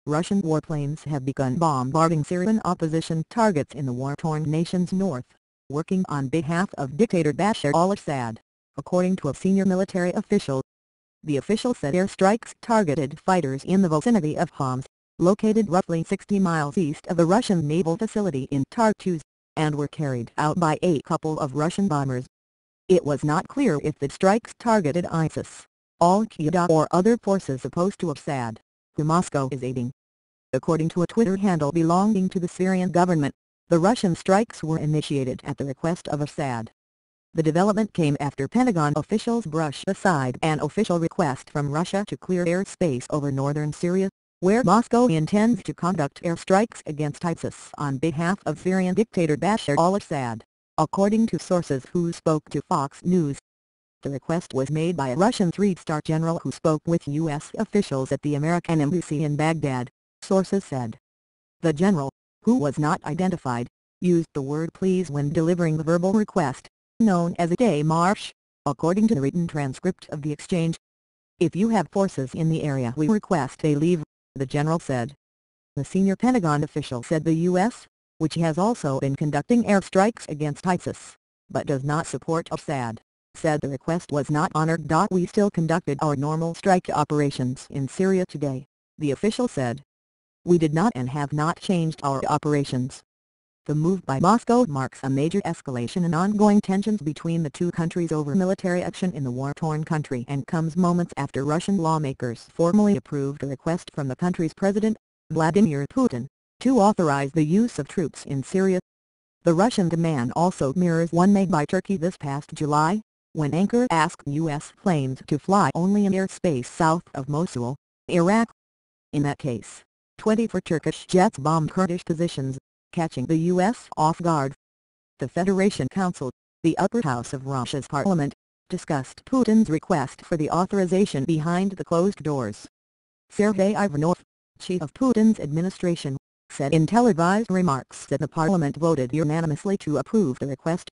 Russian warplanes have begun bombarding Syrian opposition targets in the war-torn nation's north, working on behalf of dictator Bashar al Assad, according to a senior military official. The official said airstrikes targeted fighters in the vicinity of Homs, located roughly 60 miles east of the Russian naval facility in Tartus, and were carried out by a couple of Russian bombers. It was not clear if the strikes targeted ISIS, Al-Qaeda or other forces opposed to Assad, who Moscow is aiding. According to a Twitter handle belonging to the Syrian government, the Russian strikes were initiated at the request of Assad. The development came after Pentagon officials brushed aside an official request from Russia to clear airspace over northern Syria, where Moscow intends to conduct airstrikes against ISIS on behalf of Syrian dictator Bashar al Assad, according to sources who spoke to Fox News. The request was made by a Russian three-star general who spoke with U.S. officials at the American embassy in Baghdad, sources said. The general, who was not identified, used the word please when delivering the verbal request, known as a demarche, according to the written transcript of the exchange. "If you have forces in the area we request they leave," the general said. The senior Pentagon official said the U.S., which has also been conducting airstrikes against ISIS, but does not support Assad, said the request was not honored. "We still conducted our normal strike operations in Syria today," the official said. "We did not and have not changed our operations." The move by Moscow marks a major escalation in ongoing tensions between the two countries over military action in the war-torn country and comes moments after Russian lawmakers formally approved a request from the country's president, Vladimir Putin, to authorize the use of troops in Syria. The Russian demand also mirrors one made by Turkey this past July, when Ankara asked U.S. planes to fly only in airspace south of Mosul, Iraq. In that case, 24 Turkish jets bombed Kurdish positions, catching the U.S. off guard. The Federation Council, the upper house of Russia's parliament, discussed Putin's request for the authorization behind the closed doors. Sergei Ivanov, chief of Putin's administration, said in televised remarks that the parliament voted unanimously to approve the request.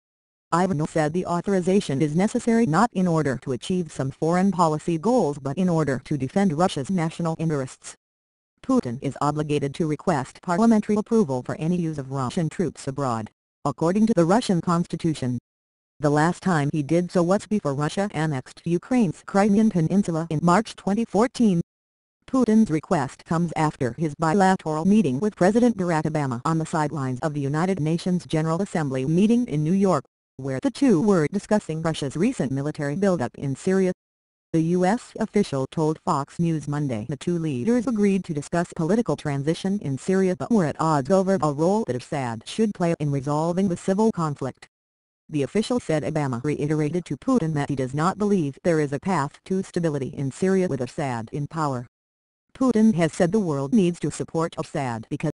Ivanov said the authorization is necessary not in order to achieve some foreign policy goals but in order to defend Russia's national interests. Putin is obligated to request parliamentary approval for any use of Russian troops abroad, according to the Russian constitution. The last time he did so was before Russia annexed Ukraine's Crimean Peninsula in March 2014. Putin's request comes after his bilateral meeting with President Barack Obama on the sidelines of the United Nations General Assembly meeting in New York, where the two were discussing Russia's recent military buildup in Syria. The U.S. official told Fox News Monday the two leaders agreed to discuss political transition in Syria but were at odds over a role that Assad should play in resolving the civil conflict. The official said Obama reiterated to Putin that he does not believe there is a path to stability in Syria with Assad in power. Putin has said the world needs to support Assad because